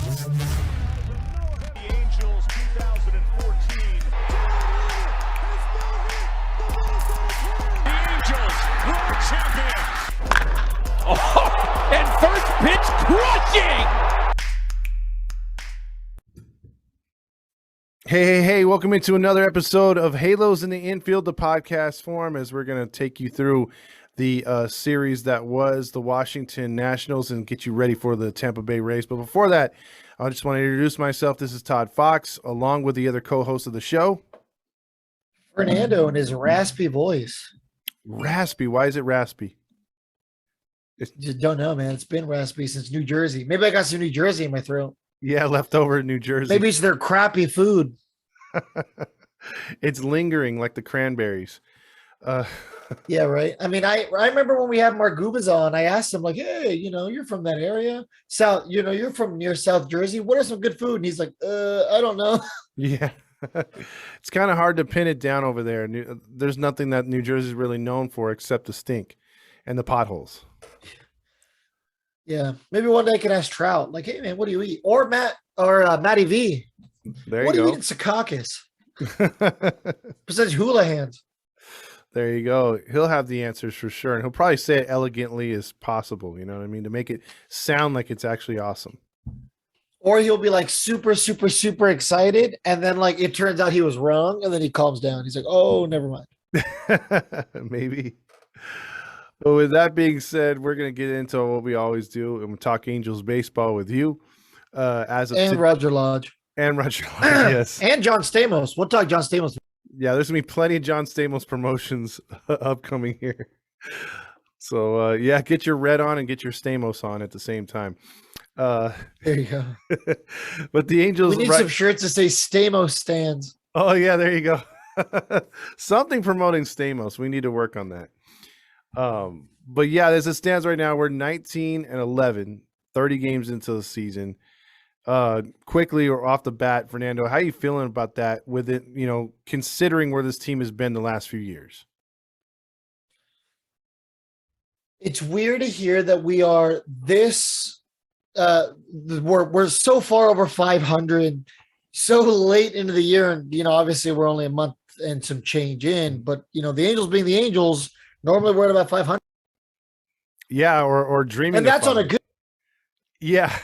The Angels 2014. The Angels, world champions. Oh, and first pitch crushing. Hey, welcome into another episode of Halos in the Infield, the podcast form, as we're going to take you through the series that was the Washington Nationals and get you ready for the Tampa Bay Rays. But before that, I just want to introduce myself. This is Todd Fox, along with the other co-host of the show. Fernando and his raspy voice. Raspy. Why is it raspy? Just don't know, man. It's been raspy since New Jersey. Maybe I got some New Jersey in my throat. Yeah, left over in New Jersey. Maybe it's their crappy food. It's lingering like the cranberries. Yeah, right. I mean, I remember when we had Margubas on, I asked him, like, hey, you're from that area. South, you're from near South Jersey. What are some good food? And he's like, I don't know. Yeah. It's kind of hard to pin it down over there. There's nothing that New Jersey is really known for except the stink and the potholes. Yeah. Maybe one day I can ask Trout, like, hey, man, what do you eat? Or Matty V. There What you do you go. eat in Secaucus? Besides hula hands. There you go. He'll have the answers for sure. And he'll probably say it elegantly as possible. You know what I mean? To make it sound like it's actually awesome. Or he'll be like super, super, super excited. And then like it turns out he was wrong. And then he calms down. He's like, oh, never mind. Maybe. But with that being said, we're going to get into what we always do. And we'll talk Angels baseball with you. Roger Lodge. And Roger Lodge, yes. And John Stamos. We'll talk John Stamos. Yeah, there's going to be plenty of John Stamos promotions upcoming here. So, get your red on and get your Stamos on at the same time. There you go. But the Angels... We need some shirts that say Stamos stands. Oh, yeah, there you go. Something promoting Stamos. We need to work on that. But, yeah, as it stands right now, we're 19-11, 30 games into the season. Quickly or off the bat, Fernando, how are you feeling about that with it, considering where this team has been the last few years? It's weird to hear that we are this we're so far over 500 so late into the year, and obviously we're only a month and some change in, but the Angels being the Angels, normally we're at about 500. Yeah, or dreaming, and that's on a good. Yeah.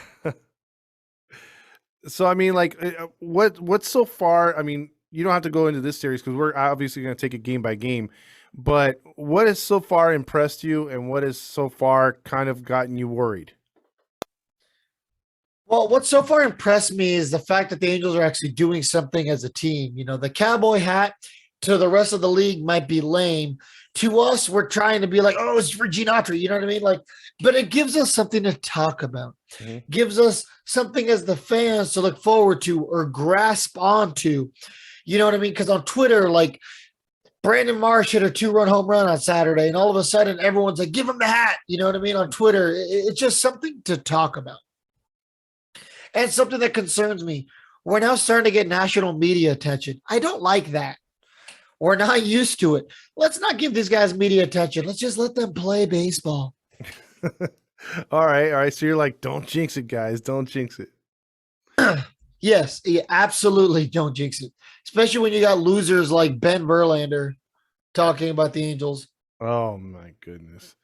So, I mean, like, what's so far? I mean, you don't have to go into this series because we're obviously going to take it game by game. But what has so far impressed you, and what has so far kind of gotten you worried? Well, what so far impressed me is the fact that the Angels are actually doing something as a team. The cowboy hat to the rest of the league might be lame. To us, we're trying to be like, oh, it's for Gene Autry, you know what I mean? Like, but it gives us something to talk about. Mm-hmm. Gives us something as the fans to look forward to or grasp onto. You know what I mean? Because on Twitter, like, Brandon Marsh hit a 2-run home run on Saturday, and all of a sudden everyone's like, give him the hat. You know what I mean? On Twitter, it's just something to talk about. And something that concerns me. We're now starting to get national media attention. I don't like that. We're not used to it. Let's not give these guys media attention. Let's just let them play baseball. All right. So you're like, don't jinx it, guys. Don't jinx it. Yes, absolutely don't jinx it. Especially when you got losers like Ben Verlander talking about the Angels. Oh, my goodness.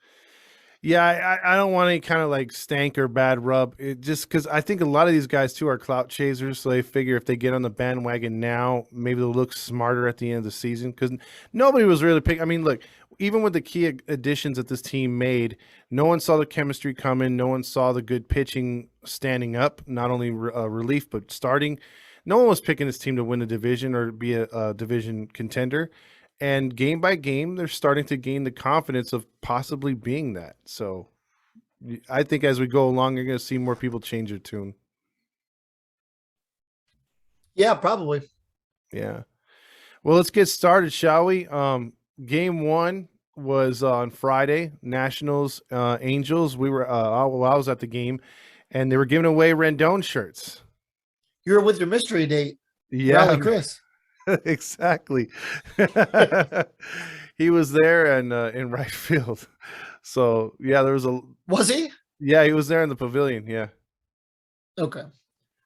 Yeah, I don't want any kind of like stank or bad rub. It just because I think a lot of these guys too are clout chasers, so they figure if they get on the bandwagon now, maybe they'll look smarter at the end of the season. Because nobody was really picking. I mean, look, even with the key additions that this team made, no one saw the chemistry coming. No one saw the good pitching standing up, not only relief but starting. No one was picking this team to win a division or be a division contender. And game by game, they're starting to gain the confidence of possibly being that. So I think as we go along, you're going to see more people change their tune. Yeah, probably. Yeah. Well, let's get started, shall we? Game one was on Friday, Nationals, Angels. I was at the game, and they were giving away Rendon shirts. You were with your mystery date. Yeah. Rally Chris. Exactly. He was there and in right field. So yeah, was he? Yeah, he was there in the pavilion. Yeah. Okay.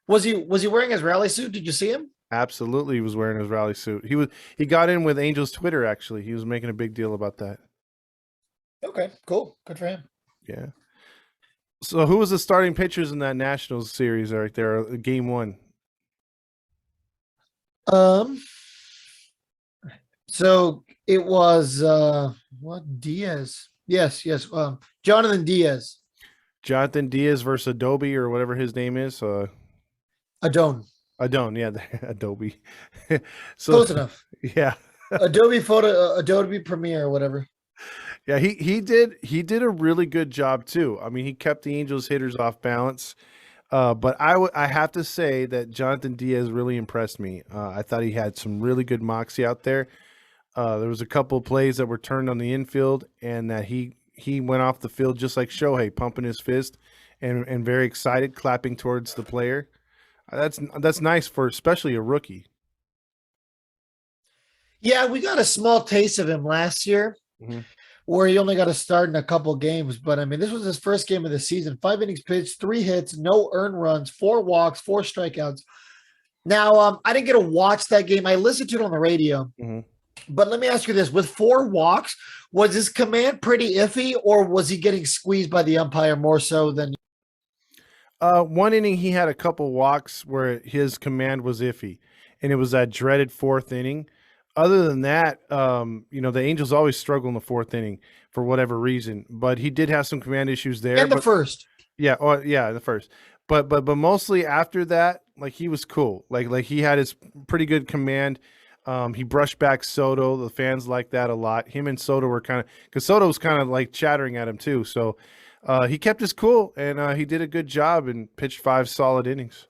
Was he wearing his rally suit? Did you see him? Absolutely, he was wearing his rally suit. He got in with Angels Twitter. Actually, he was making a big deal about that. Okay, cool. Good for him. Yeah. So who was the starting pitchers in that Nationals series right there? Game 1. So it was what Diaz? Yes. Jonathan Diaz. Jonathan Diaz versus Adobe or whatever his name is. Adone. Adone, yeah, Adobe. So Close enough. yeah. Adobe Photo, Adobe Premiere, or whatever. Yeah, he did a really good job too. I mean, he kept the Angels hitters off balance. But I have to say that Jonathan Diaz really impressed me. I thought he had some really good moxie out there. There was a couple of plays that were turned on the infield, and that he went off the field just like Shohei, pumping his fist and very excited, clapping towards the player. That's nice for especially a rookie. Yeah, we got a small taste of him last year, where he only got to start in a couple games. But I mean, this was his first game of the season. 5 innings pitched, 3 hits, no earned runs, 4 walks, 4 strikeouts. Now, I didn't get to watch that game. I listened to it on the radio. But let me ask you this: with 4 walks, was his command pretty iffy, or was he getting squeezed by the umpire more so than? One inning he had a couple walks where his command was iffy, and it was that dreaded 4th inning. Other than that, the Angels always struggle in the 4th inning for whatever reason. But he did have some command issues there. And the first. Yeah, the first. But mostly after that, like he was cool. Like he had his pretty good command. He brushed back Soto. The fans liked that a lot. Him and Soto were because Soto was kind of like chattering at him too. So he kept his cool, and he did a good job and pitched 5 solid innings.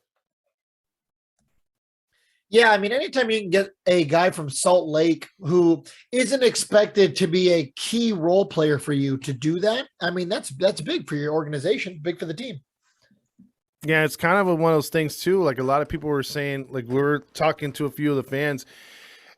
Yeah, I mean, anytime you can get a guy from Salt Lake who isn't expected to be a key role player for you to do that, I mean, that's big for your organization, big for the team. Yeah, it's kind of one of those things too. Like a lot of people were saying, like we were talking to a few of the fans,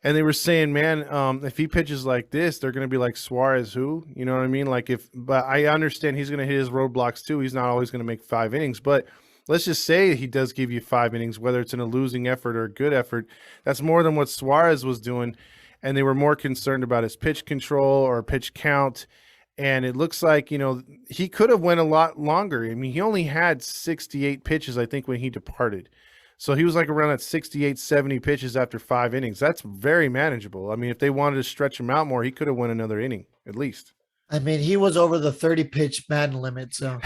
and they were saying, man, if he pitches like this, they're going to be like Suarez, who, you know what I mean? But I understand he's going to hit his roadblocks too. He's not always going to make 5 innings, but let's just say he does give you 5 innings, whether it's in a losing effort or a good effort. That's more than what Suarez was doing, and they were more concerned about his pitch control or pitch count. And it looks like, he could have went a lot longer. I mean, he only had 68 pitches, I think, when he departed. So he was like around at 68, 70 pitches after 5 innings. That's very manageable. I mean, if they wanted to stretch him out more, he could have went another inning at least. I mean, he was over the 30-pitch Madden limit. So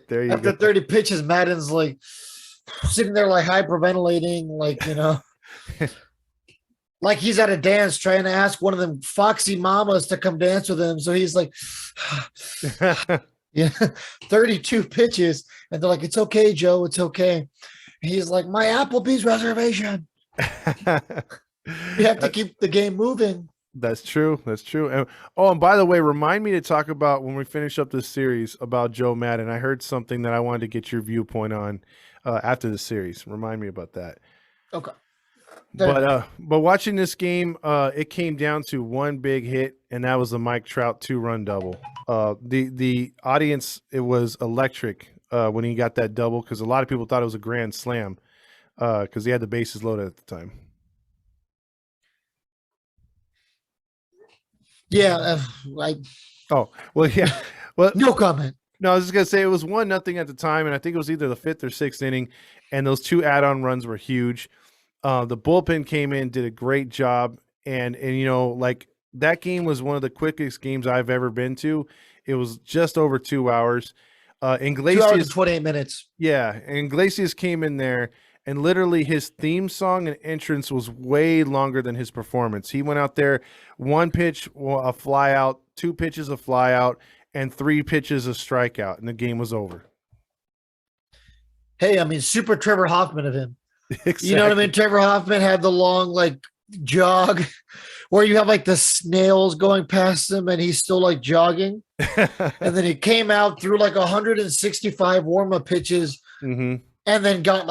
there you after go. 30 pitches, Madden's like sitting there like hyperventilating, like he's at a dance trying to ask one of them foxy mamas to come dance with him. So he's like, yeah, 32 pitches. And they're like, it's okay, Joe. It's okay. And he's like, my Applebee's reservation. We have to keep the game moving. That's true. That's true. And by the way, remind me to talk about when we finish up this series about Joe Madden. I heard something that I wanted to get your viewpoint on after the series. Remind me about that. Okay. But watching this game, it came down to one big hit, and that was the Mike Trout 2-run double. The audience, it was electric when he got that double, because a lot of people thought it was a grand slam because he had the bases loaded at the time. Yeah, Oh, well, yeah. Well, no comment. No, I was just gonna say it was 1-0 at the time, and I think it was either the 5th or 6th inning, and those 2 add-on runs were huge. The bullpen came in, did a great job, and that game was one of the quickest games I've ever been to. It was just over 2 hours. Iglesias, 2 hours and 28 minutes. Yeah, and Iglesias came in there, and literally his theme song and entrance was way longer than his performance. He went out there, 1 pitch, a fly out, 2 pitches, a fly out, and 3 pitches, a strikeout, and the game was over. Hey, I mean, super Trevor Hoffman of him. Exactly. You know what I mean? Trevor Hoffman had the long, jog where you have, the snails going past him, and he's still, jogging. And then he came out through, 165 warm-up pitches, and then got,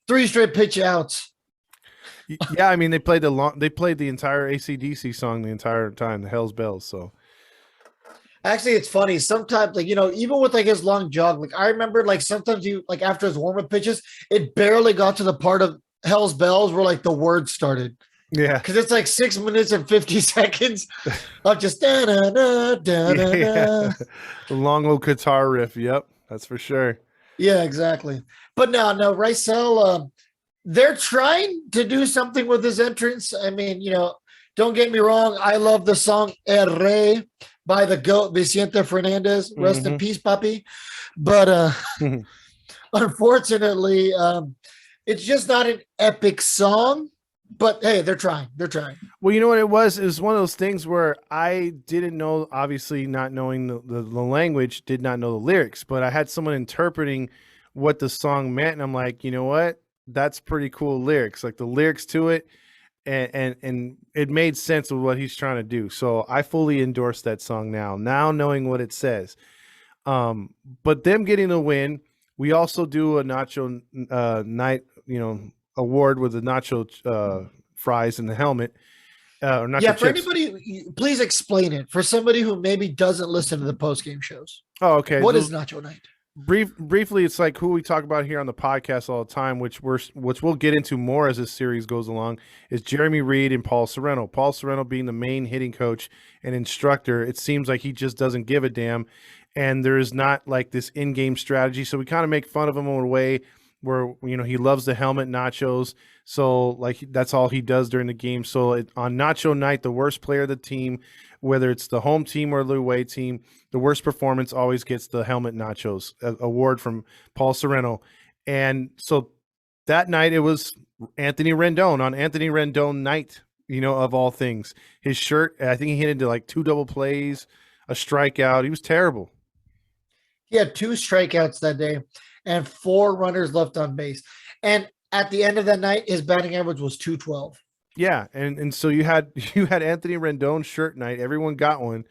3 straight pitch outs. Yeah, I mean, they played the entire AC/DC song the entire time, the Hell's Bells. So Actually, it's funny. Sometimes, like, even with like his long jog, like I remember like sometimes you like after his warm-up pitches, it barely got to the part of Hell's Bells where like the words started. Yeah. Because it's like 6 minutes and 50 seconds of just da da da da da Yeah. da. The long old guitar riff. Yep. That's for sure. Yeah, exactly. But no, Rysel, they're trying to do something with his entrance. I mean, don't get me wrong. I love the song El Rey by the GOAT, Vicente Fernandez. Rest in peace, Papi. But unfortunately, it's just not an epic song. But hey, they're trying. They're trying. Well, you know what it was? It was one of those things where I didn't know, obviously not knowing the language, did not know the lyrics, but I had someone interpreting what the song meant. And I'm like, you know what? That's pretty cool lyrics. Like the lyrics to it, and it made sense of what he's trying to do. So I fully endorse that song now knowing what it says. But them getting the win, we also do a nacho night, award with the nacho fries in the helmet. Or nacho Yeah, for chips. anybody, please explain it. For somebody who maybe doesn't listen to the post-game shows. Oh, okay. What is Nacho Night? Briefly, it's like who we talk about here on the podcast all the time, which we'll get into more as this series goes along, is Jeremy Reed and Paul Sorrento. Paul Sorrento being the main hitting coach and instructor, it seems like he just doesn't give a damn, and there is not like this in-game strategy. So we kind of make fun of him in a way where he loves the helmet nachos, so like that's all he does during the game. So on Nacho Night, the worst player of the team, whether it's the home team or the away team, the worst performance always gets the helmet nachos award from Paul Sorrento. And so that night it was Anthony Rendon on Anthony Rendon night, of all things. His shirt, I think he hit into like 2 double plays, a strikeout. He was terrible. He had 2 strikeouts that day and 4 runners left on base. And at the end of that night, his batting average was 212. Yeah, and so you had Anthony Rendon shirt night. Everyone got one,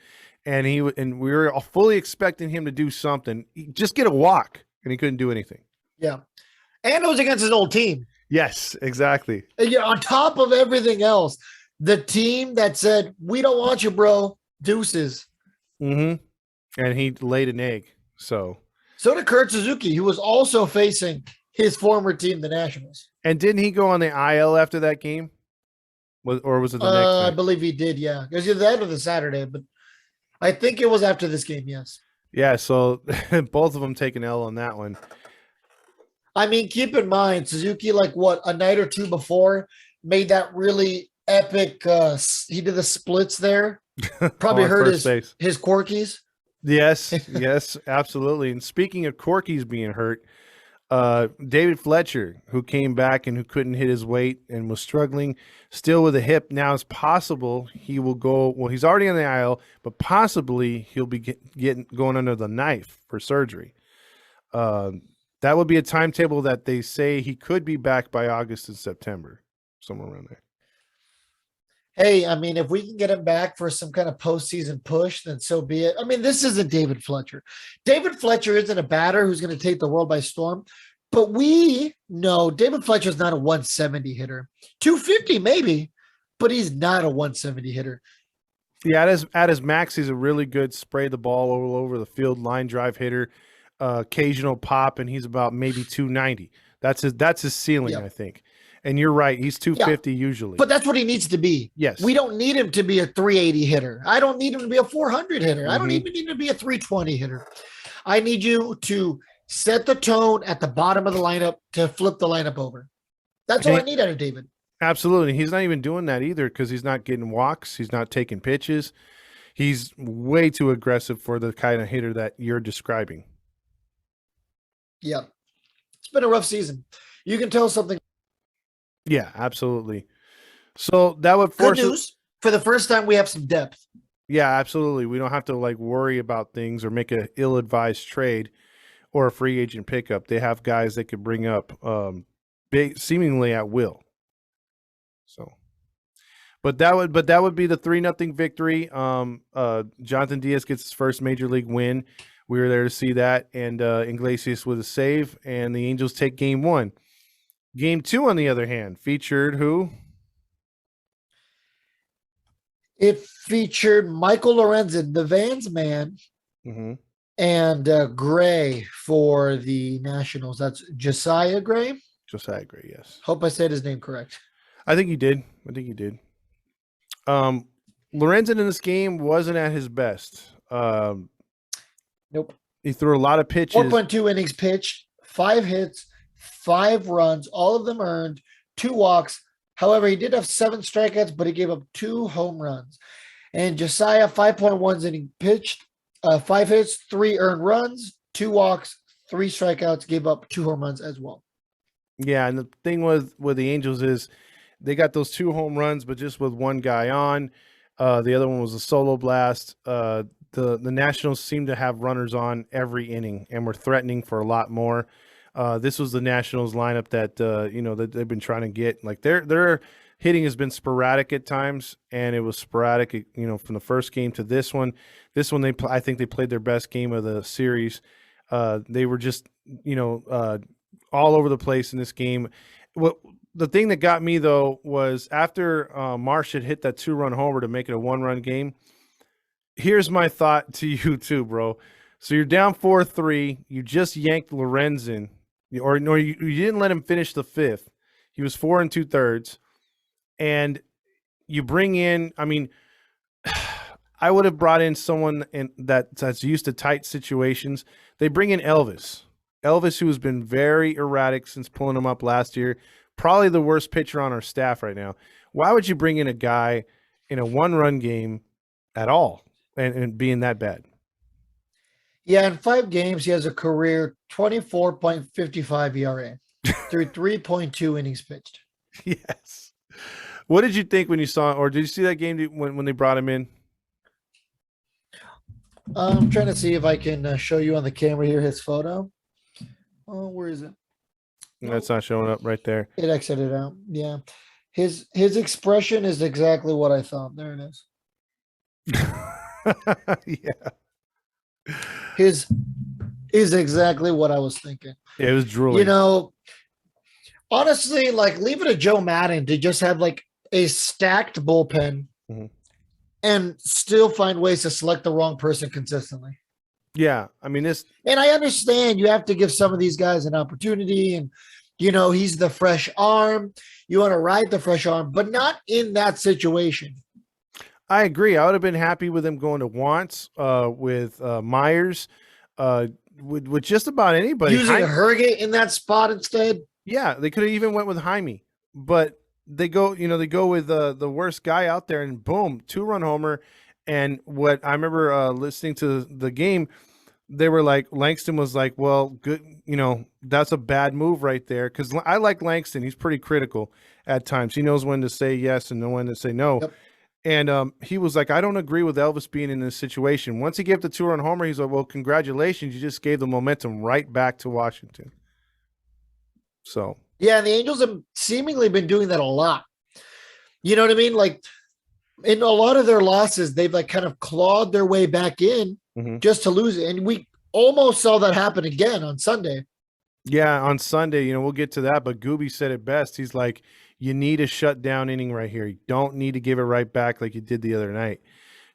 and we were fully expecting him to do something, just get a walk, and he couldn't do anything. Yeah, and it was against his old team. Yes, exactly. And, on top of everything else, the team that said, "We don't want you, bro," deuces. And he laid an egg. So did Kurt Suzuki, who was also facing his former team, the Nationals. And didn't he go on the IL after that game? Or was it the next night? I believe he did, yeah. It was either that or the Saturday, but I think it was after this game, yes. Yeah, so both of them take an L on that one. I mean, keep in mind, Suzuki, like what, a night or 2 before, made that really epic, he did the splits there. Probably hurt his Corkies. Yes, absolutely. And speaking of Corkies being hurt, David Fletcher, who came back and who couldn't hit his weight and was struggling still with a hip. Now it's possible he will go. Well, he's already on the IL, but possibly he'll be going under the knife for surgery. That would be a timetable that they say he could be back by August and September, somewhere around there. Hey, I mean, if we can get him back for some kind of postseason push, then so be it. I mean, this isn't David Fletcher. David Fletcher isn't a batter who's going to take the world by storm, but we know David Fletcher is not a 170 hitter. 250 maybe, but he's not a 170 hitter. Yeah, at his max, he's a really good spray the ball all over the field line drive hitter, occasional pop, and he's about maybe 290. That's his ceiling, I think. And you're right. He's 250 usually. But that's what he needs to be. Yes. We don't need him to be a 380 hitter. I don't need him to be a 400 hitter. I don't even need him to be a 320 hitter. I need you to set the tone at the bottom of the lineup to flip the lineup over. That's all I need out of David. Absolutely. He's not even doing that either because he's not getting walks. He's not taking pitches. He's way too aggressive for the kind of hitter that you're describing. Yeah. It's been a rough season. You can tell something. Yeah, absolutely. So that would force good news. For the first time, we have some depth. Yeah, absolutely. We don't have to like worry about things or make an ill-advised trade or a free agent pickup. They have guys they could bring up seemingly at will. So, but that would be the 3-0 victory. Jonathan Diaz gets his first major league win. We were there to see that, and Iglesias with a save, and the Angels take game 1. Game 2, on the other hand, featured who? It featured Michael Lorenzen, the Vans man, Mm-hmm. and Gray for the Nationals. That's Josiah Gray. Josiah Gray, yes. Hope I said his name correct. I think you did. I think you did. Lorenzen in this game wasn't at his best. Nope. He threw a lot of pitches. 4.2 innings pitched, 5 hits, 5 runs, all of them earned, 2 walks. However, he did have 7 strikeouts, but he gave up 2 home runs. And Josiah, 5.1 innings pitched, 5 hits, 3 earned runs, 2 walks, 3 strikeouts, gave up 2 home runs as well. Yeah, and the thing with the Angels is they got those 2 home runs, but just with one guy on. The other one was a solo blast. The Nationals seem to have runners on every inning, and we're threatening for a lot more. This was the Nationals lineup that that they've been trying to get. Like their hitting has been sporadic at times, and it was sporadic, from the first game to this one. This one, I think they played their best game of the series. They were just all over the place in this game. The thing that got me though was after Marsh had hit that 2-run homer to make it a 1-run game. Here's my thought to you too, bro. So you're down 4-3. You just yanked Lorenzen, or you didn't let him finish the 5th. He was 4 2/3, and you bring in. I mean, I would have brought in someone that's used to tight situations. They bring in Elvis, who has been very erratic since pulling him up last year. Probably the worst pitcher on our staff right now. Why would you bring in a guy in a 1-run game at all? And being that bad. Yeah, in 5 games, he has a career 24.55 ERA through 3.2 innings pitched. Yes. What did you think when you saw, or did you see that game when they brought him in? I'm trying to see if I can show you on the camera here his photo. Oh, where is it? That's not showing up right there. It exited out. Yeah. His expression is exactly what I thought. There it is. Yeah. His is exactly what I was thinking. Yeah, it was drooling. Honestly, like leave it to Joe Madden to just have like a stacked bullpen and still find ways to select the wrong person consistently. Yeah. I mean, and I understand you have to give some of these guys an opportunity, and he's the fresh arm. You want to ride the fresh arm, but not in that situation. I agree. I would have been happy with him going to Wantz, with Myers, with just about anybody. Using Herget in that spot instead. Yeah, they could have even went with Jaime, but they go with the worst guy out there, and boom, 2-run homer. And what I remember listening to the game, they were like, Langston was like, well, good, that's a bad move right there. Because I like Langston. He's pretty critical at times. He knows when to say yes and when to say no. Yep. And he was like, I don't agree with Elvis being in this situation. Once he gave the 2-run homer, he's like, well, congratulations. You just gave the momentum right back to Washington. So. Yeah, and the Angels have seemingly been doing that a lot. You know what I mean? Like in a lot of their losses, they've like kind of clawed their way back in just to lose it. And we almost saw that happen again on Sunday. Yeah, on Sunday, we'll get to that. But Gooby said it best. He's like, you need a shutdown inning right here. You don't need to give it right back like you did the other night.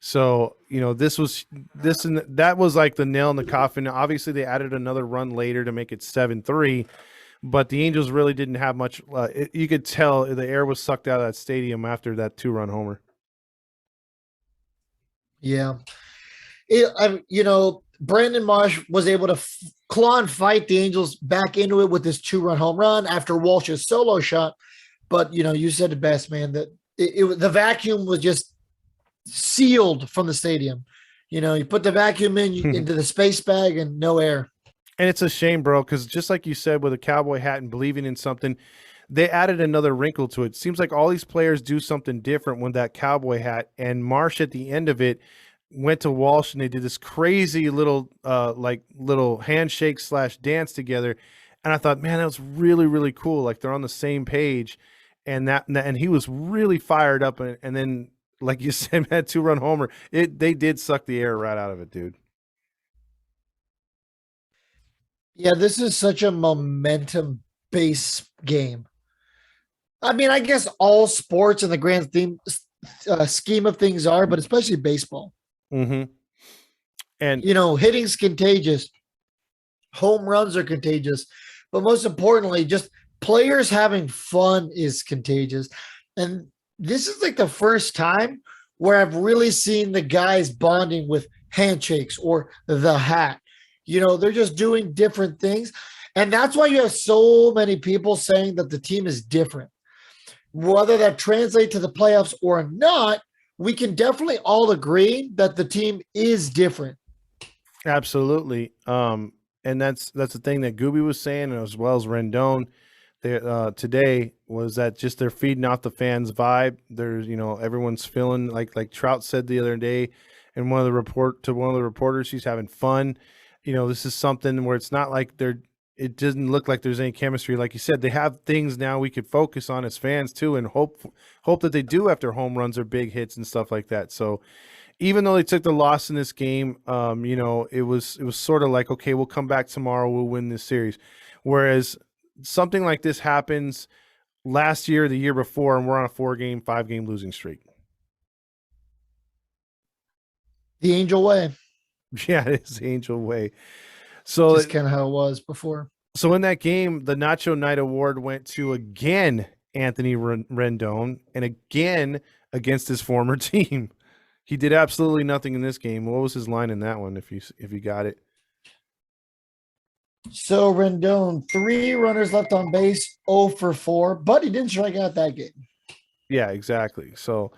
So, that was like the nail in the coffin. Obviously, they added another run later to make it 7-3, but the Angels really didn't have much. You could tell the air was sucked out of that stadium after that 2-run homer. Yeah. Brandon Marsh was able to claw and fight the Angels back into it with this 2-run home run after Walsh's solo shot. But, you said it best, man, that the vacuum was just sealed from the stadium. You put the vacuum into the space bag and no air. And it's a shame, bro, because just like you said, with a cowboy hat and believing in something, they added another wrinkle to it. Seems like all these players do something different with that cowboy hat. And Marsh at the end of it went to Walsh and they did this crazy little handshake / dance together. And I thought, man, that was really, really cool. Like they're on the same page. And he was really fired up. And then, like you said, that 2-run homer, they did suck the air right out of it, dude. Yeah, this is such a momentum-based game. I mean, I guess all sports in the grand scheme of things are, but especially baseball. Mm-hmm. And Hitting's contagious, home runs are contagious, but most importantly, just players having fun is contagious. And this is like the first time where I've really seen the guys bonding with handshakes or the hat. They're just doing different things. And that's why you have so many people saying that the team is different. Whether that translates to the playoffs or not, we can definitely all agree that the team is different. absolutely. And that's the thing that Gooby was saying, as well as Rendon today, was that just they're feeding off the fans' vibe. There's, everyone's feeling like Trout said the other day, and one of the reporters, he's having fun. This is something where it's not like it doesn't look like there's any chemistry. Like you said, they have things now we could focus on as fans too, and hope that they do after home runs or big hits and stuff like that. So even though they took the loss in this game, it was sort of like, okay, we'll come back tomorrow, we'll win this series. Whereas something like this happens last year, the year before, and we're on a 5-game losing streak. The Angel way. Yeah, it is the Angel way. So just kind of how it was before. So in that game, the Nacho Night Award went to, again, Anthony Rendon, and again against his former team. He did absolutely nothing in this game. What was his line in that one, if you got it? So Rendon, 3 runners left on base, 0 for 4, but he didn't strike out that game. Yeah, exactly. So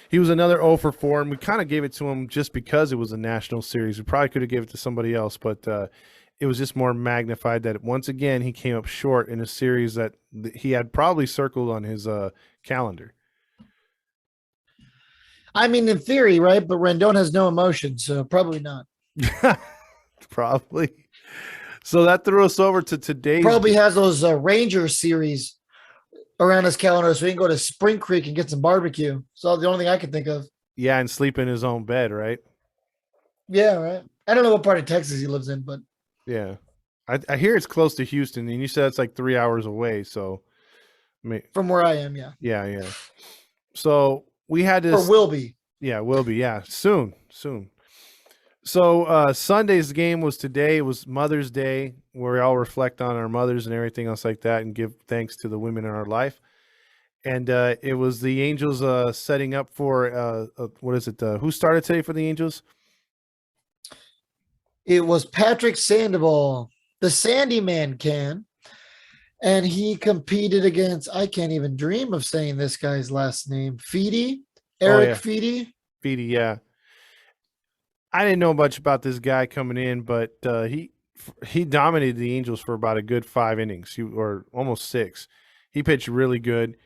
he was another 0 for 4, and we kind of gave it to him just because it was a national series. We probably could have given it to somebody else, but it was just more magnified that once again he came up short in a series that he had probably circled on his calendar. I mean, in theory, right? But Rendon has no emotion, so probably not. Probably. So that threw us over to today's. Probably has those Ranger series around his calendar, so he can go to Spring Creek and get some barbecue. So the only thing I can think of. Yeah, and sleep in his own bed, right? Yeah, right. I don't know what part of Texas he lives in, but yeah, I hear it's close to Houston, and you said it's like 3 hours away. So, from where I am, yeah. Yeah. So we had this. Or will be. Yeah, will be. Yeah, soon. So Sunday's game was today. It was Mother's Day, where we all reflect on our mothers and everything else like that, and give thanks to the women in our life. And it was the Angels setting up for what is it? Who started today for the Angels? It was Patrick Sandoval, the Sandy Man can. And he competed against, I can't even dream of saying this guy's last name, Feedy, Eric Feedy. Feedy, yeah. I didn't know much about this guy coming in, but he dominated the Angels for about a good 5 innings, or almost 6. He pitched really good.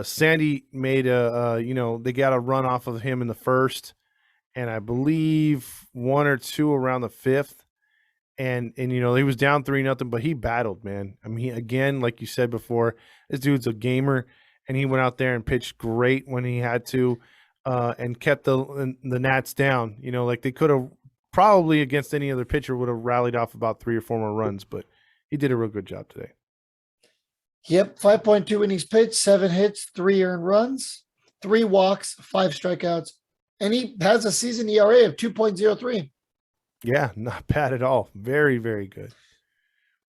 Sandy made they got a run off of him in the first, and I believe 1 or 2 around the 5th. And he was down 3-0, but he battled, man. I mean, again, like you said before, this dude's a gamer, and he went out there and pitched great when he had to, and kept the Nats down. Like they could have probably, against any other pitcher, would have rallied off about 3 or 4 more runs, but he did a real good job today. Yep, 5.2 innings pitched, 7 hits, 3 earned runs, 3 walks, 5 strikeouts, and he has a season ERA of 2.03. Yeah, not bad at all. Very, very good.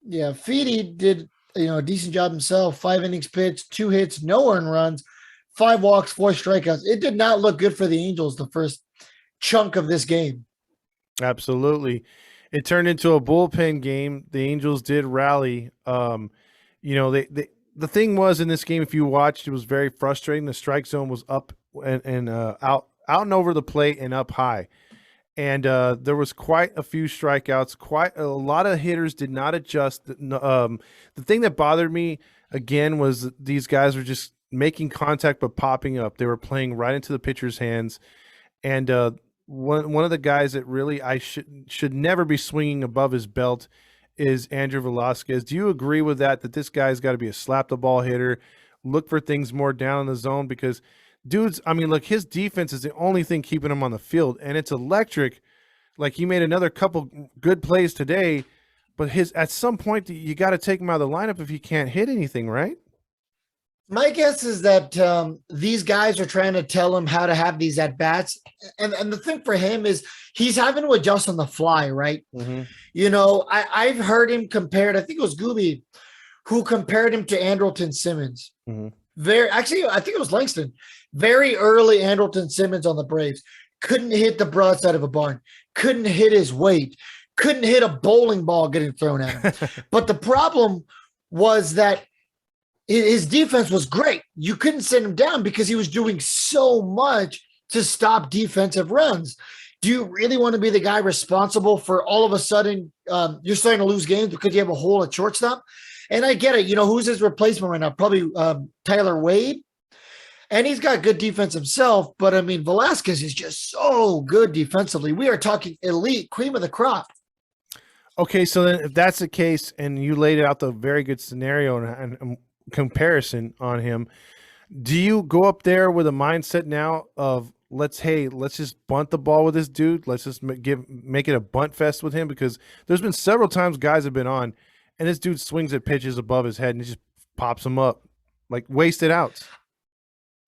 Yeah, Feedy did a decent job himself. 5 innings pitched, 2 hits, no earned runs, 5 walks, 4 strikeouts. It did not look good for the Angels the first chunk of this game. Absolutely. It turned into a bullpen game. The Angels did rally. The thing was in this game, if you watched, it was very frustrating. The strike zone was up and out and over the plate and up high. And there was quite a few strikeouts. Quite a lot of hitters did not adjust. The thing that bothered me, again, was these guys were just making contact but popping up. They were playing right into the pitcher's hands. And one of the guys that really I should never be swinging above his belt is Andrew Velasquez. Do you agree with that this guy's got to be a slap-the-ball hitter, look for things more down in the zone? Because dudes, I mean, look, his defense is the only thing keeping him on the field, and it's electric. Like, he made another couple good plays today, but at some point, you got to take him out of the lineup if he can't hit anything, right? My guess is that these guys are trying to tell him how to have these at bats, and the thing for him is he's having to adjust on the fly, right? Mm-hmm. I've heard him compared. I think it was Gooby who compared him to Andrelton Simmons. Mm-hmm. I think it was Langston. Very early Andrelton Simmons on the Braves couldn't hit the broadside of a barn, couldn't hit his weight, couldn't hit a bowling ball getting thrown at him. But the problem was that his defense was great. You couldn't send him down because he was doing so much to stop defensive runs. Do you really want to be the guy responsible for all of a sudden you're starting to lose games because you have a hole at shortstop? And I get it. Who's his replacement right now? Probably Tyler Wade. And he's got good defense himself. But, I mean, Velasquez is just so good defensively. We are talking elite, cream of the crop. Okay, so then if that's the case and you laid out the very good scenario and comparison on him, do you go up there with a mindset now of let's just bunt the ball with this dude, let's just make it a bunt fest with him? Because there's been several times guys have been on and this dude swings at pitches above his head and he just pops them up like wasted outs.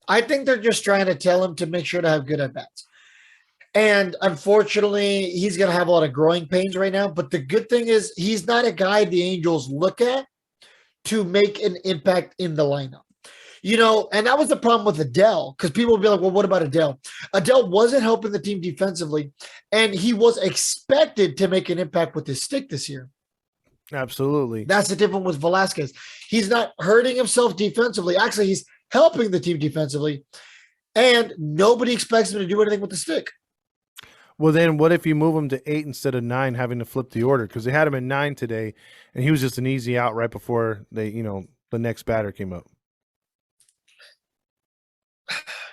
I think they're just trying to tell him to make sure to have good at bats. And unfortunately, he's going to have a lot of growing pains right now. But the good thing is he's not a guy the Angels look at to make an impact in the lineup. And that was the problem with Adele, because people would be like, well, what about Adele? Adele wasn't helping the team defensively, and he was expected to make an impact with his stick this year. Absolutely. That's the difference with Velasquez. He's not hurting himself defensively. Actually, he's helping the team defensively, and nobody expects him to do anything with the stick. Well, then what if you move him to 8 instead of 9, having to flip the order? Because they had him at 9 today, and he was just an easy out right before the next batter came up.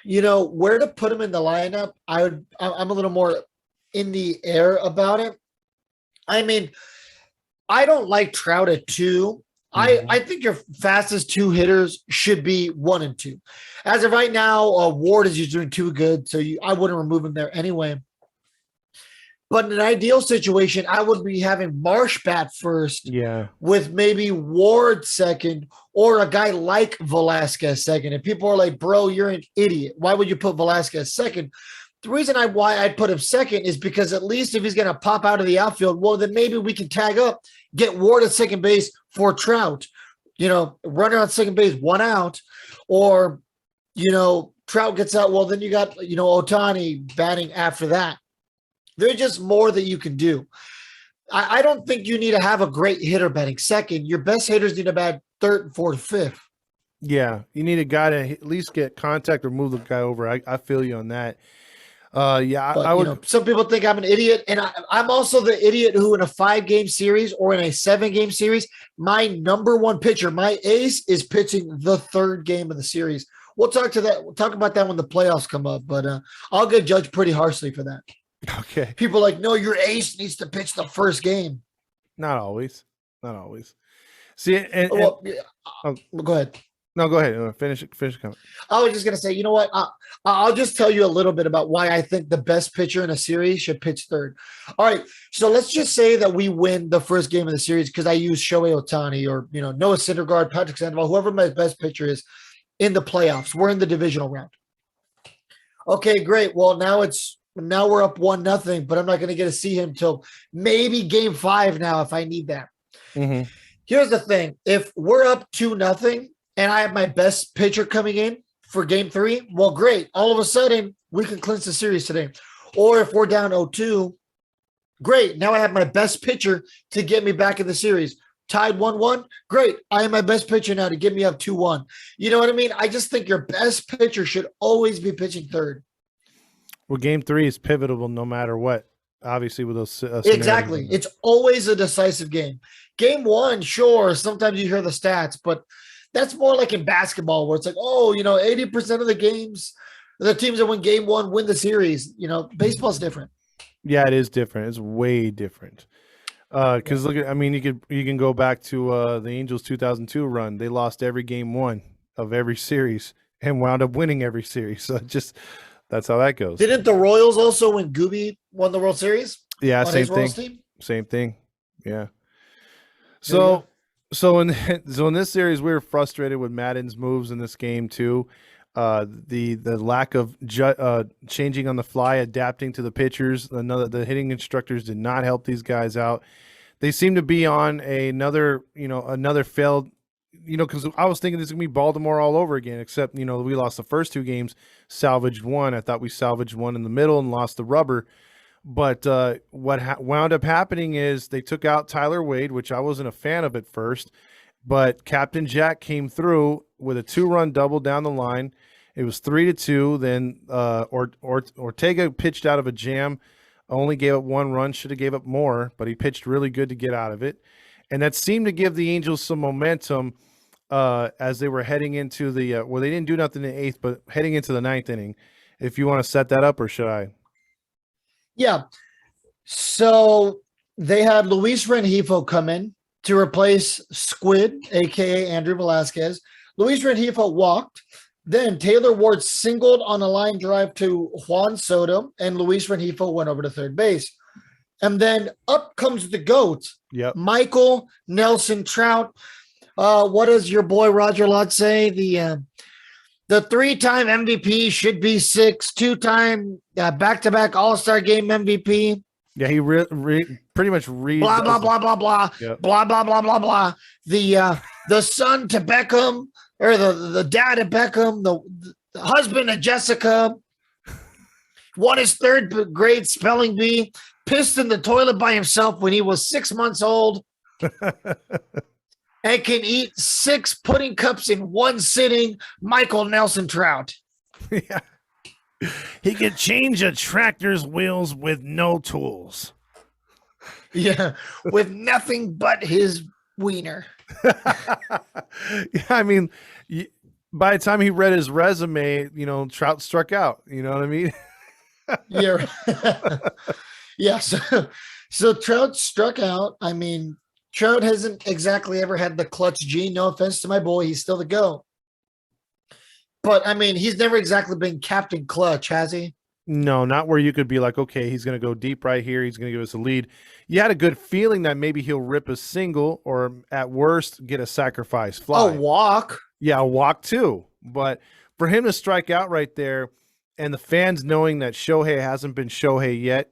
Where to put him in the lineup, I'm a little more in the air about it. I mean, I don't like Trout at 2. Mm-hmm. I think your fastest 2 hitters should be 1 and 2. As of right now, Ward is just doing too good, so I wouldn't remove him there anyway. But in an ideal situation, I would be having Marsh bat first, with maybe Ward second, or a guy like Velasquez second. And people are like, bro, you're an idiot. Why would you put Velasquez second? The reason why I'd put him second is because at least if he's going to pop out of the outfield, well, then maybe we can tag up, get Ward at second base for Trout. Runner on second base, 1 out. Or, Trout gets out, well, then you got, Ohtani batting after that. There's just more that you can do. I don't think you need to have a great hitter batting second. Your best hitters need to bat 3rd, 4th, 5th. Yeah, you need a guy to at least get contact or move the guy over. I feel you on that. I would. Some people think I'm an idiot, and I'm also the idiot who, in a 5-game series or in a 7-game series, my number 1 pitcher, my ace, is pitching the 3rd game of the series. We'll talk about that when the playoffs come up, but I'll get judged pretty harshly for that. Okay. People are like, no, your ace needs to pitch the 1st game. Not always. See, go ahead. No, go ahead. Finish comment. I was just going to say, you know what? I'll just tell you a little bit about why I think the best pitcher in a series should pitch 3rd. All right. So let's just say that we win the 1st game of the series because I use Shohei Ohtani or, Noah Syndergaard, Patrick Sandoval, whoever my best pitcher is in the playoffs. We're in the divisional round. Okay, great. Well, now we're up 1-0, but I'm not going to get to see him till maybe game 5 now if I need that. Mm-hmm. Here's the thing. If we're up 2-0 and I have my best pitcher coming in for game 3, well, great. All of a sudden, we can clinch the series today. Or if we're down 0-2, great. Now I have my best pitcher to get me back in the series. Tied 1-1, great. I am my best pitcher now to get me up 2-1. You know what I mean? I just think your best pitcher should always be pitching 3rd. Well, game 3 is pivotal no matter what, obviously, with those exactly. It's always a decisive game. Game 1, sure, sometimes you hear the stats, but that's more like in basketball where it's like, 80% of the games, the teams that win game 1 win the series. Baseball's different. Yeah, it is different. It's way different. Because look at, you can go back to the Angels 2002 run. They lost every game 1 of every series and wound up winning every series. So that's how that goes. Didn't the Royals also when Gooby won the World Series? Yeah, same thing. Same thing. Yeah. So So in so in this series, we were frustrated with Madden's moves in this game too. The lack of changing on the fly, adapting to the pitchers. The hitting instructors did not help these guys out. They seem to be on another failed. Because I was thinking this is gonna be Baltimore all over again. Except we lost the first two games, salvaged one. I thought we salvaged one in the middle and lost the rubber. But what wound up happening is they took out Tyler Wade, which I wasn't a fan of at first. But Captain Jack came through with a 2-run double down the line. It was 3-2. Then Ortega pitched out of a jam, only gave up 1 run. Should have gave up more, but he pitched really good to get out of it, and that seemed to give the Angels some momentum as they were heading into the. Well, they didn't do nothing in the 8th, but heading into the 9th inning. If you want to set that up, or should I? Yeah. So they had Luis Rengifo come in to replace Squid, aka Andrew Velasquez. Luis Rengifo walked. Then Taylor Ward singled on a line drive to Juan Soto, and Luis Rengifo went over to third base. And then up comes the GOAT, Yep. Michael Nelson Trout. What does your boy Roger Lott say? The 3-time MVP should be 6, 2-time back-to-back All-Star Game MVP. Yeah, he pretty much reads Blah blah blah blah blah Yep. blah blah blah blah blah. The son to Beckham, or the dad to Beckham, the husband to Jessica, won his 3rd grade spelling bee, pissed in the toilet by himself when he was 6 months old, and can eat 6 pudding cups in one sitting. Michael Nelson Trout. Yeah. He could change a tractor's wheels with no tools. Yeah, with nothing but his wiener. Yeah, I mean, by the time he read his resume, Trout struck out. You know what I mean? Yeah. Yeah. So Trout struck out. I mean, Trout hasn't exactly ever had the clutch gene. No offense to my boy. He's still the GOAT. But I mean, he's never exactly been Captain Clutch, has he? No, not where you could be like, okay, he's going to go deep right here. He's going to give us a lead. You had a good feeling that maybe he'll rip a single or at worst get a sacrifice fly. A walk. Yeah, a walk too. But for him to strike out right there and the fans knowing that Shohei hasn't been Shohei yet,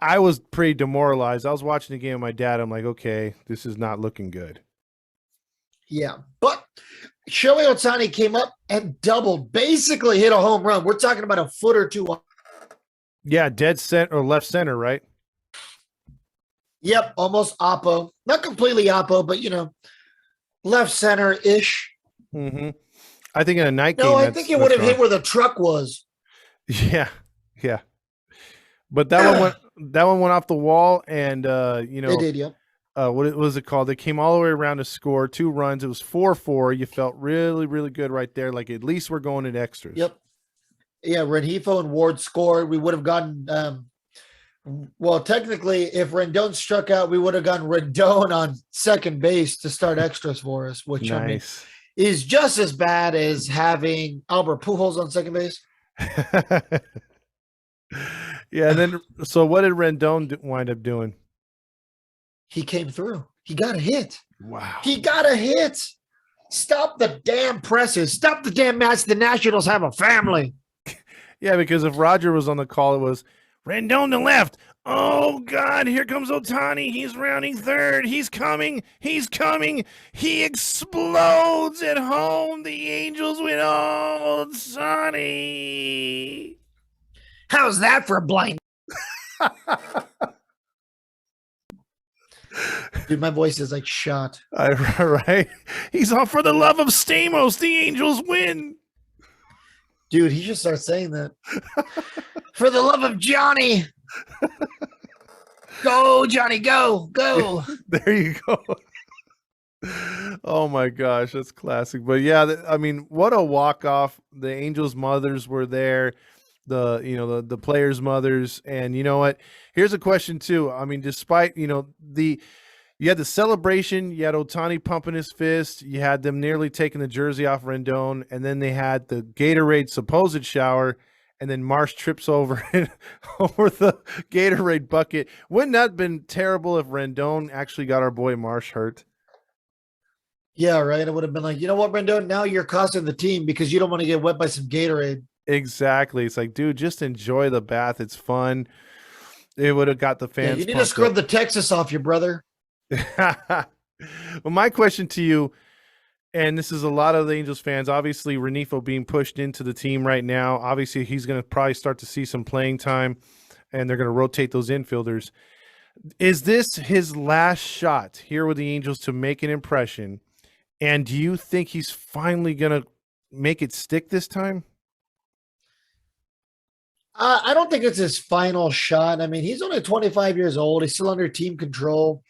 I was pretty demoralized. I was watching the game with my dad. I'm like, okay, this is not looking good. Yeah. But Shohei Ohtani came up and doubled, basically hit a home run. We're talking about a foot or two. Yeah, dead center or left center, right? Yep, almost oppo. Not completely oppo, but left center-ish. Mm-hmm. I think in a night game. No, I think it would have hit where the truck was. Yeah, yeah. But that one went off the wall, and It did, yep. What was it called? They came all the way around to score 2 runs. It was 4-4. You felt really, really good right there. Like at least we're going in extras. Yep. Yeah, Rengifo and Ward scored. We would have gotten well, technically, if Rendon struck out, we would have gotten Rendon on second base to start extras for us, which I mean, is just as bad as having Albert Pujols on second base. Yeah, and then so what did Rendon wind up doing? He came through. He got a hit. Wow. He got a hit. Stop the damn presses. Stop the damn match. The Nationals have a family. Yeah, because if Roger was on the call, it was Rendon to left. Oh, God, here comes Ohtani. He's rounding third. He's coming. He's coming. He explodes at home. The Angels win. Oh, Ohtani. How's that for a blind? Dude, my voice is like shot. Right? He's off for the love of Stamos. The Angels win. Dude, he should start saying that. For the love of Johnny. Go, Johnny, go, go. There you go. Oh my gosh, that's classic. But yeah, I mean, what a walk-off. The Angels' mothers were there, the players' mothers, and you know what? Here's a question too. I mean, despite, you had the celebration, you had Ohtani pumping his fist, you had them nearly taking the jersey off Rendon, and then they had the Gatorade supposed shower, and then Marsh trips over over the Gatorade bucket. Wouldn't that have been terrible if Rendon actually got our boy Marsh hurt? Yeah, right. It would have been like, you know what, Rendon? Now you're costing the team because you don't want to get wet by some Gatorade. Exactly. It's like, dude, just enjoy the bath. It's fun. It would have got the Yeah, fans you need to pumped scrub up. the Texas off your brother. Well, my question to you, and this is a lot of the Angels fans, obviously Renifo being pushed into the team right now. Obviously, he's going to probably start to see some playing time, and they're going to rotate those infielders. Is this his last shot here with the Angels to make an impression? And do you think he's finally going to make it stick this time? I don't think it's his final shot. I mean, he's only 25 years old. He's still under team control.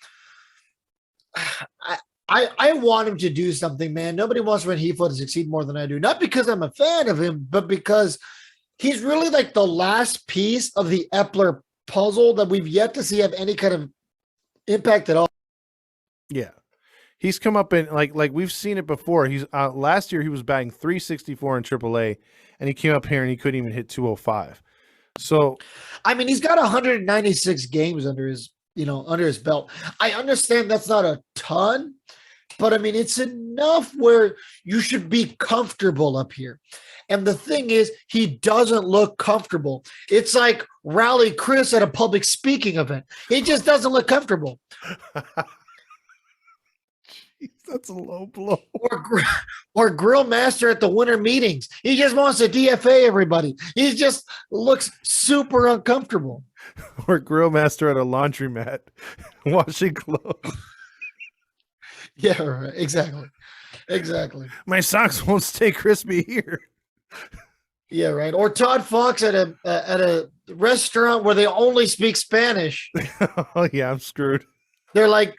I want him to do something, man. Nobody wants Renifo to succeed more than I do. Not because I'm a fan of him, but because he's really like the last piece of the Epler puzzle that we've yet to see have any kind of impact at all. Yeah. He's come up in like we've seen it before. He's last year he was batting 364 in AAA, and he came up here and he couldn't even hit 205. So, I mean, he's got 196 games under his belt. I understand that's not a ton, but I mean, it's enough where you should be comfortable up here. And the thing is, he doesn't look comfortable. It's like Rally Chris at a public speaking event. He just doesn't look comfortable. Jeez, that's a low blow. Or Grill Master at the winter meetings. He just wants to DFA everybody. He just looks super uncomfortable. Or Grill Master at a laundromat washing clothes. Yeah, right. Exactly. My socks won't stay crispy here. Yeah, right. Or Todd Fox at a restaurant where they only speak Spanish. Oh yeah, I'm screwed. They're like,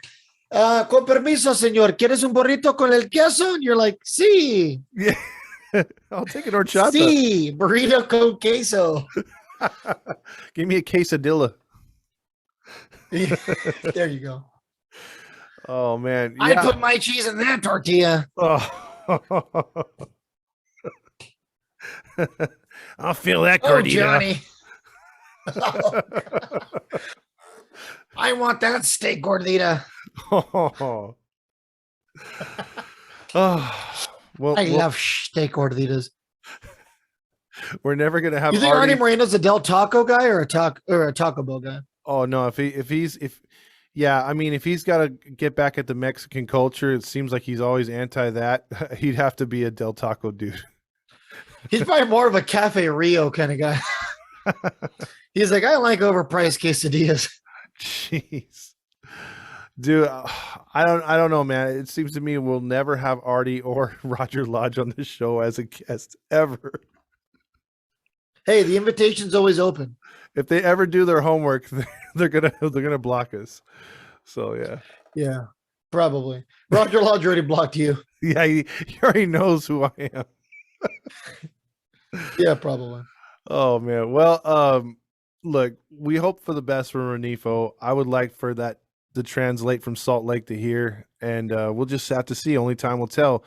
con permiso, señor, ¿quieres un burrito con el queso? And you're like, sí. Yeah. I'll take an horchata. Sí, burrito con queso. Give me a quesadilla. There you go. Oh man. I Yeah. put my cheese in that tortilla. Oh. I'll feel that, Oh, Gordita. Johnny. I want that steak gordita. Oh. Oh. Well, I love steak gorditas. we're never gonna have. You think Artie Moreno's a Del Taco guy or a Taco Bell guy? Oh no, if yeah, I mean, if he's got to get back at the Mexican culture, it seems like he's always anti that. He'd have to be a Del Taco dude. He's probably more of a Cafe Rio kind of guy. He's like, I like overpriced quesadillas. Jeez, dude, I don't know, man. It seems to me we'll never have Artie or Roger Lodge on this show as a guest ever. Hey, the invitation's always open. If they ever do their homework, they're gonna block us. So Yeah, probably. Roger Lodge already blocked you. yeah, he already knows who I am. Yeah, probably. Oh man. Well, look, we hope for the best for Renifo. I would like for that to translate from Salt Lake to here, and we'll just have to see. Only time will tell.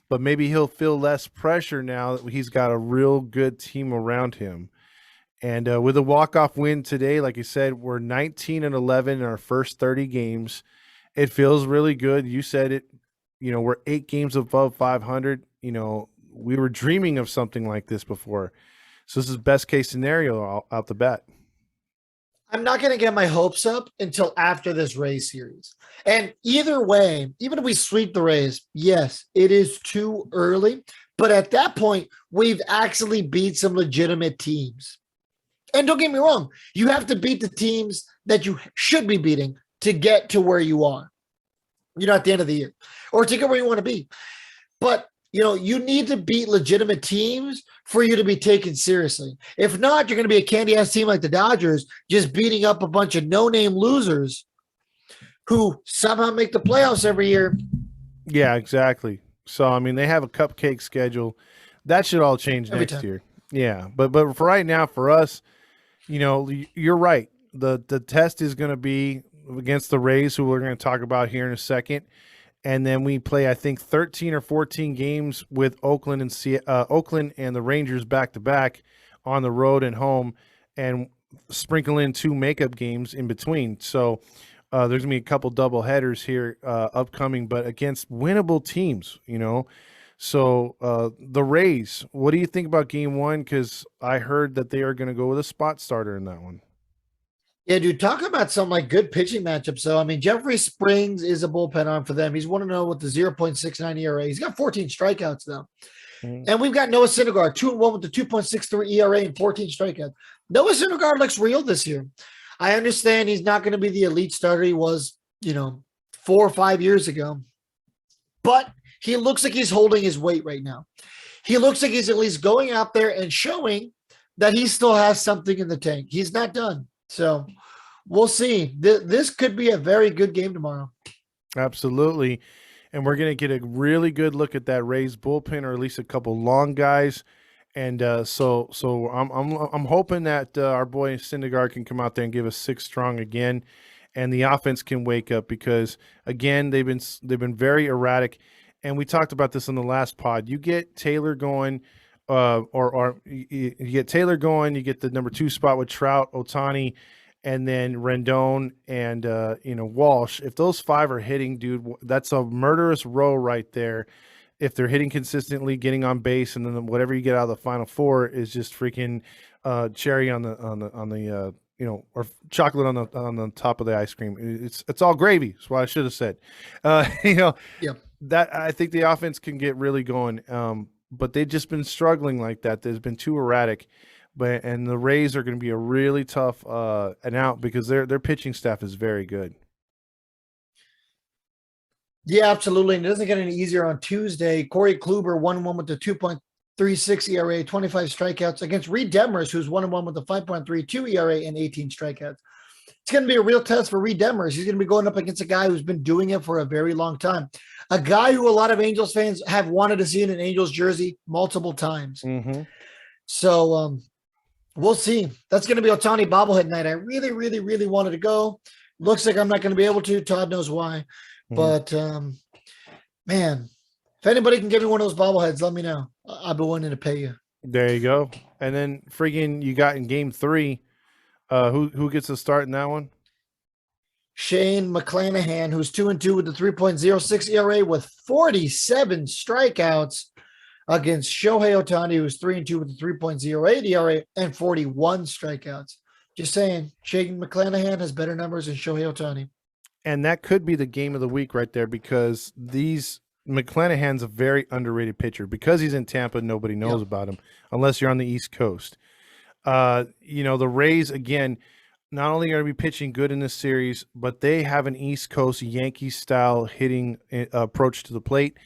But maybe he'll feel less pressure now that he's got a real good team around him. And with a walk-off win today, like you said, we're 19-11 in our first 30 games. It feels really good. You said it. You know, we're 8 games above 500. You know, we were dreaming of something like this before. So this is best case scenario out the bat. I'm not going to get my hopes up until after this Rays series. And either way, even if we sweep the Rays, yes, it is too early. But at that point, we've actually beat some legitimate teams. And don't get me wrong, you have to beat the teams that you should be beating to get to where you are, you know, at the end of the year, or to get where you want to be. But, you know, you need to beat legitimate teams for you to be taken seriously. If not, you're going to be a candy-ass team like the Dodgers, just beating up a bunch of no-name losers who somehow make the playoffs every year. Yeah, exactly. So, I mean, they have a cupcake schedule. That should all change Every next time. year. Yeah, but for right now, for us, you know, you're right. The test is going to be against the Rays, who we're going to talk about here in a second. And then we play, I think, 13 or 14 games with Oakland and the Rangers back-to-back on the road and home, and sprinkle in 2 makeup games in between. So There's gonna be a couple double headers here upcoming, but against winnable teams, So the Rays, what do you think about game one? Because I heard that they are going to go with a spot starter in that one. Yeah, dude, talk about some like good pitching matchups. So, I mean, Jeffrey Springs is a bullpen arm for them. He's 1-0 with the 0.69 ERA. He's got 14 strikeouts now. And we've got Noah Synogar, 2-1 with the 2.63 ERA and 14 strikeouts. Noah Synogar looks real this year. I understand he's not going to be the elite starter he was, 4 or 5 years ago. But he looks like he's holding his weight right now. He looks like he's at least going out there and showing that he still has something in the tank. He's not done. So we'll see. This could be a very good game tomorrow. Absolutely. And we're going to get a really good look at that Rays bullpen, or at least a couple long guys. And so I'm hoping that our boy Synogar can come out there and give us 6 strong again, and the offense can wake up, because again they've been very erratic. And we talked about this in the last pod. You get Taylor going, or you get Taylor going. You get the number 2 spot with Trout, Ohtani, and then Rendon and Walsh. If those 5 are hitting, dude, that's a murderous row right there. If they're hitting consistently, getting on base, and then whatever you get out of the final 4 is just freaking cherry on the or chocolate on the top of the ice cream. It's all gravy. That's what I should have said. Yep. That I think the offense can get really going. But they've just been struggling like that. They've been too erratic. And the Rays are going to be a really tough an out, because their pitching staff is very good. Yeah, absolutely. And it doesn't get any easier on Tuesday. Corey Kluber, 1-1 with the 2.36 ERA, 25 strikeouts against Reed Demers, who's 1-1 with the 5.32 ERA and 18 strikeouts. It's going to be a real test for Reed Demers. He's going to be going up against a guy who's been doing it for a very long time. A guy who a lot of Angels fans have wanted to see in an Angels jersey multiple times. Mm-hmm. So we'll see. That's going to be Ohtani bobblehead night. I really, really, really wanted to go. Looks like I'm not going to be able to. Todd knows why. But, man, if anybody can give me one of those bobbleheads, let me know. I'll be willing to pay you. There you go. And then friggin' you got in game 3. Who gets a start in that one? Shane McClanahan, who's 2-2 with the 3.06 ERA with 47 strikeouts against Shohei Ohtani, who's 3-2 with the 3.08 ERA and 41 strikeouts. Just saying, Shane McClanahan has better numbers than Shohei Ohtani. And that could be the game of the week right there, because McClanahan's a very underrated pitcher. Because he's in Tampa, nobody knows about him unless you're on the East Coast. The Rays, again, not only are going to be pitching good in this series, but they have an East Coast Yankee-style hitting approach to the plate.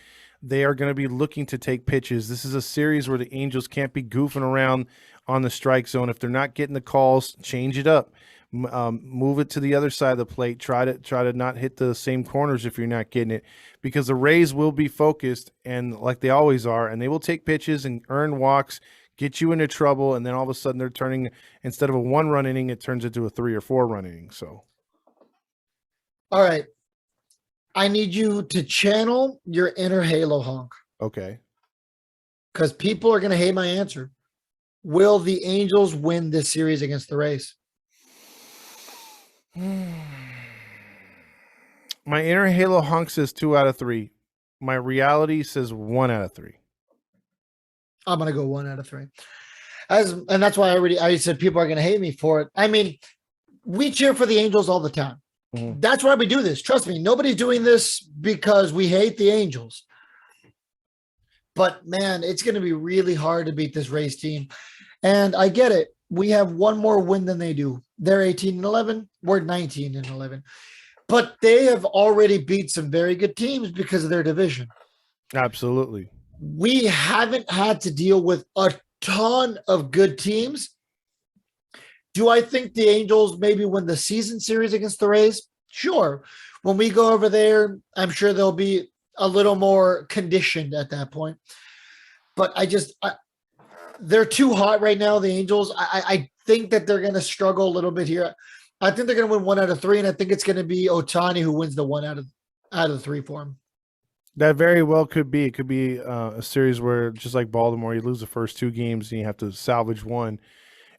They are going to be looking to take pitches. This is a series where the Angels can't be goofing around on the strike zone. If they're not getting the calls, change it up. Move it to the other side of the plate. Try to not hit the same corners if you're not getting it, because the Rays will be focused, and like they always are, and they will take pitches and earn walks, get you into trouble, and then all of a sudden they're turning, instead of a 1-run inning, it turns into a 3 or 4-run inning. So, all right, I need you to channel your inner Halo honk. Okay. Because people are going to hate my answer. Will the Angels win this series against the Rays? My inner Halo honk says 2 out of 3. My reality says 1 out of 3. I'm going to go 1 out of 3. And that's why I said people are going to hate me for it. I mean, we cheer for the Angels all the time. Mm-hmm. That's why we do this. Trust me, nobody's doing this because we hate the Angels. But, man, it's going to be really hard to beat this Rays team. And I get it. We have one more win than they do. They're 18-11. We're 19-11. But they have already beat some very good teams because of their division. Absolutely. We haven't had to deal with a ton of good teams. Do I think the Angels maybe win the season series against the Rays? Sure. When we go over there, I'm sure they'll be a little more conditioned at that point. But they're too hot right now, the Angels. I think that they're going to struggle a little bit here. I think they're going to win 1 out of 3, and I think it's going to be Ohtani who wins the 1 out of 3 for him. That very well could be. It could be a series where, just like Baltimore, you lose the first 2 games and you have to salvage 1.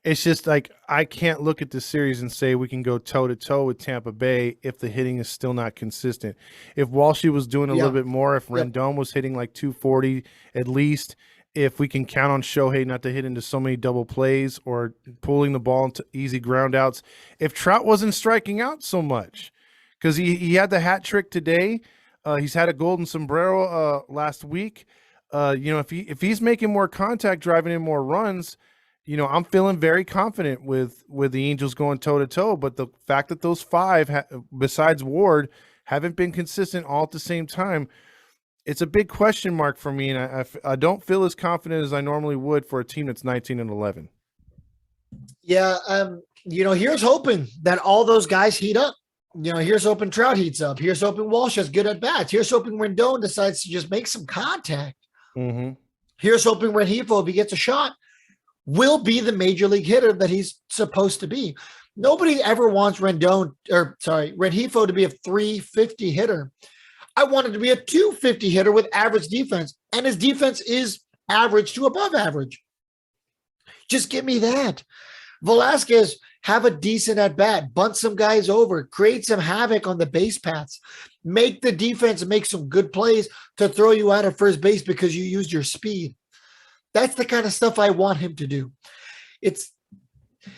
It's just like I can't look at this series and say we can go toe to toe with Tampa Bay if the hitting is still not consistent. If Walshy was doing a little bit more, if Rendon was hitting like 240 at least, if we can count on Shohei not to hit into so many double plays or pulling the ball into easy ground outs, if Trout wasn't striking out so much, because he had the hat trick today. He's had a golden sombrero last week. If he's making more contact, driving in more runs, I'm feeling very confident with the Angels going toe to toe. But the fact that those five, besides Ward, haven't been consistent all at the same time, it's a big question mark for me. And I don't feel as confident as I normally would for a team that's 19-11. Yeah. Here's hoping that all those guys heat up. Here's hoping Trout heats up. Here's hoping Walsh has good at bats. Here's hoping Rendon decides to just make some contact. Mm-hmm. Here's hoping Rengifo, if he gets a shot, will be the major league hitter that he's supposed to be. Nobody ever wants Rengifo to be a 350 hitter. I want him to be a 250 hitter with average defense, and his defense is average to above average. Just give me that. Velasquez, have a decent at bat, bunt some guys over, create some havoc on the base paths, make the defense make some good plays to throw you out at first base because you used your speed. That's the kind of stuff I want him to do. It's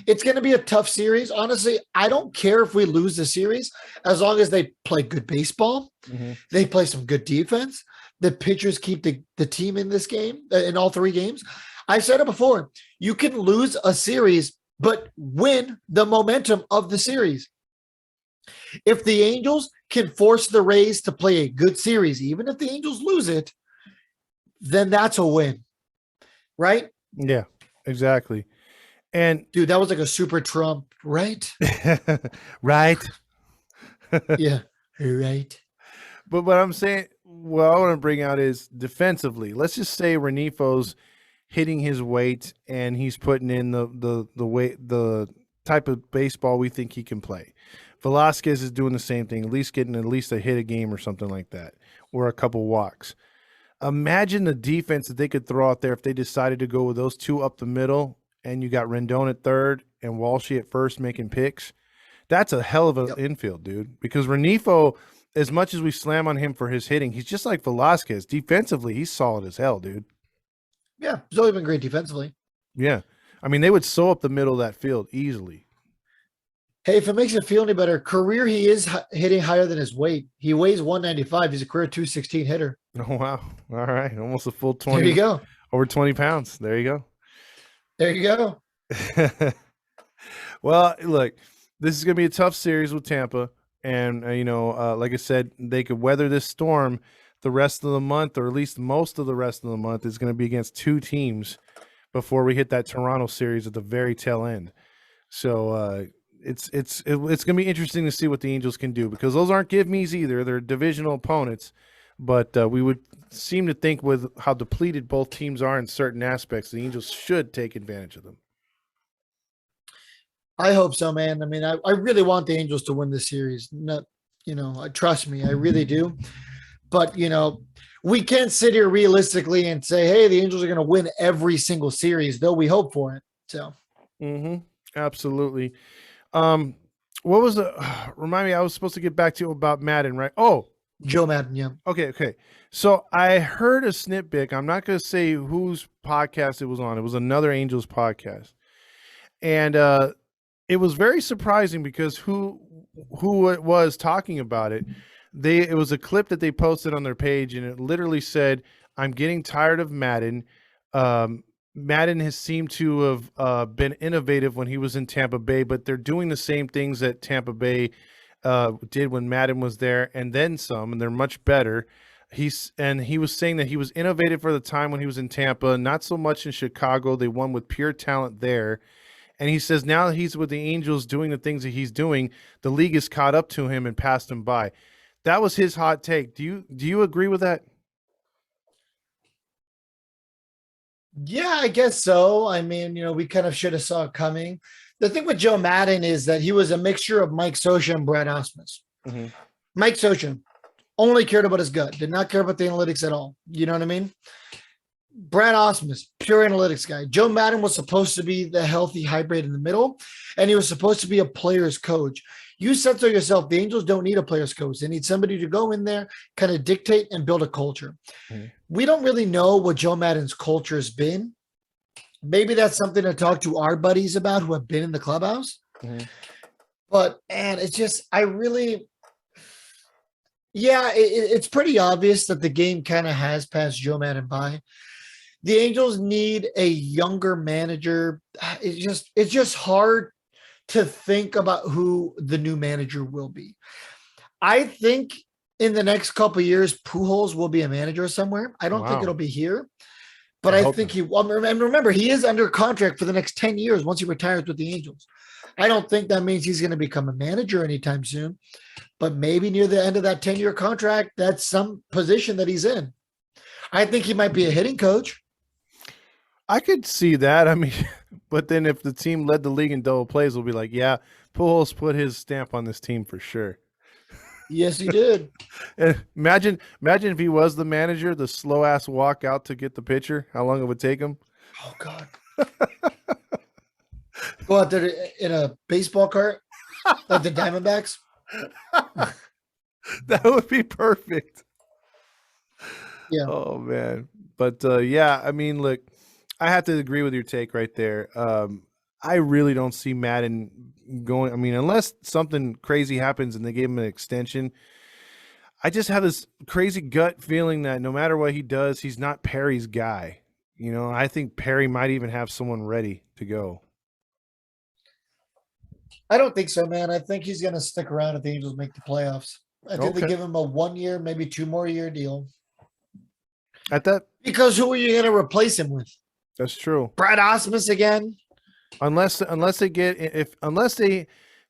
going to be a tough series. Honestly, I don't care if we lose the series as long as they play good baseball. Mm-hmm. They play some good defense. The pitchers keep the team in this game, in all three games. I've said it before. You can lose a series, but win the momentum of the series. If the Angels can force the Rays to play a good series, even if the Angels lose it, then that's a win. Right? Yeah, exactly. And dude, that was like a super Trump, right? Right. Yeah, right. But what I'm saying, what I want to bring out is defensively. Let's just say Renifo's hitting his weight and he's putting in the type of baseball we think he can play. Velasquez is doing the same thing, getting at least a hit a game or something like that, or a couple walks. Imagine the defense that they could throw out there if they decided to go with those two up the middle and you got Rendon at third and Walshy at first making picks. That's a hell of an infield, dude, because Rengifo, as much as we slam on him for his hitting, he's just like Velasquez. Defensively, he's solid as hell, dude. Yeah, he's always been great defensively. Yeah. I mean, they would sew up the middle of that field easily. Hey, if it makes you feel any better, career he is hitting higher than his weight. He weighs 195. He's a career 216 hitter. Oh, wow. All right. Almost a full 20. There you go. Over 20 pounds. There you go. There you go. Well, look, this is going to be a tough series with Tampa. And, like I said, they could weather this storm the rest of the month, or at least most of the rest of the month is going to be against two teams before we hit that Toronto series at the very tail end. So, it's going to be interesting to see what the Angels can do, because those aren't give-me's either. They're divisional opponents, but we would seem to think with how depleted both teams are in certain aspects, the Angels should take advantage of them. I hope so, man. I mean, I really want the Angels to win this series. Trust me, I really do. But, we can't sit here realistically and say, hey, the Angels are going to win every single series, though we hope for it. So, absolutely. What was remind me, I was supposed to get back to you about Madden, right? Oh, Joe Madden, yeah. Okay. So I heard a snippet. I'm not going to say whose podcast it was on. It was another Angels podcast. And it was very surprising because who it was talking about it, it was a clip that they posted on their page, and it literally said, "I'm getting tired of Madden. Madden has seemed to have been innovative when he was in Tampa Bay, but they're doing the same things that Tampa Bay did when Madden was there, and then some, and they're much better." He was saying that he was innovative for the time when he was in Tampa, not so much in Chicago. They won with pure talent there. And he says now he's with the Angels doing the things that he's doing, the league has caught up to him and passed him by. That was his hot take. Do you agree with that? Yeah, I guess so. I mean, we kind of should have saw it coming. The thing with Joe Madden is that he was a mixture of Mike Scioscia and Brad Ausmus. Mm-hmm. Mike Scioscia only cared about his gut, did not care about the analytics at all. You know what I mean? Brad Osmus, pure analytics guy. Joe Madden was supposed to be the healthy hybrid in the middle, and he was supposed to be a player's coach. You said so yourself. The Angels don't need a player's coach. They need somebody to go in there, kind of dictate and build a culture. Mhm. We don't really know what Joe Madden's culture has been. Maybe that's something to talk to our buddies about who have been in the clubhouse. Mhm. But, and it's just, it's pretty obvious that the game kind of has passed Joe Madden by. The Angels need a younger manager. It's just hard to think about who the new manager will be. I think in the next couple of years, Pujols will be a manager somewhere. I don't think Wow. it'll be here, but I I hope think not. and remember, he is under contract for the next 10 years once he retires with the Angels. I don't think that means he's going to become a manager anytime soon, but maybe near the end of that 10-year contract, that's some position that he's in. I think he might be a hitting coach. I could see that. I mean, but then if the team led the league in double plays, we'll be like, yeah, Pujols put his stamp on this team for sure. Yes, he did. And imagine if he was the manager, the slow ass walk out to get the pitcher, how long it would take him. Oh, God. Go out there in a baseball cart like the Diamondbacks. That would be perfect. Yeah. Oh man. But yeah, I mean, look, I have to agree with your take right there. I really don't see Madden going. I mean, unless something crazy happens and they give him an extension, I just have this crazy gut feeling that no matter what he does, he's not Perry's guy. You know, I think Perry might even have someone ready to go. I don't think so, man. I think he's going to stick around if the Angels make the playoffs. I think they Okay. give him a 1 year, maybe 2 more year deal. At that, Because who are you going to replace him with? that's true. Brad Osmus again? Unless they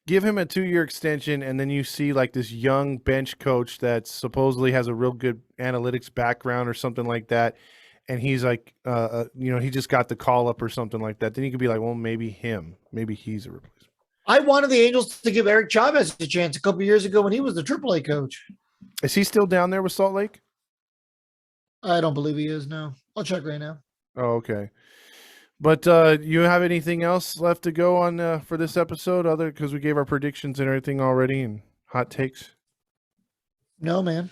give him a 2-year extension and then you see like this young bench coach that supposedly has a real good analytics background or something like that, and he's like, he just got the call up or something like that, then you could be like, well, maybe he's a replacement. I wanted the Angels to give Eric Chavez a chance a couple years ago when he was the AAA coach. Is he still down there with Salt Lake? I don't believe he is now. I'll check right now. Oh, okay. But you have anything else left to go on for this episode, other because we gave our predictions and everything already and hot takes? No, man.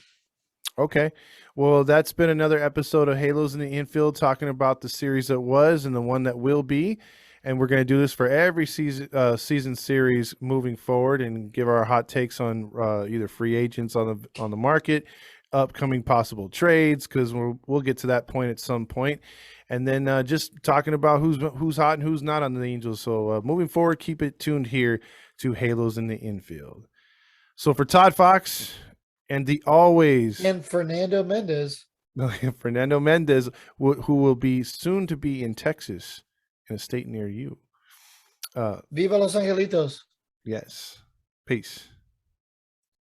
Okay. Well, that's been another episode of Halos in the Infield, talking about the series that was and the one that will be. And we're going to do this for every season series moving forward and give our hot takes on either free agents on the market, upcoming possible trades, because we'll get to that point at some point. And then just talking about who's hot and who's not on the Angels. So moving forward, keep it tuned here to Halos in the Infield. So for Todd Fox and the always And Fernando Mendez. Fernando Mendez, who will be soon to be in Texas, in a state near you. Viva Los Angelitos. Yes. Peace.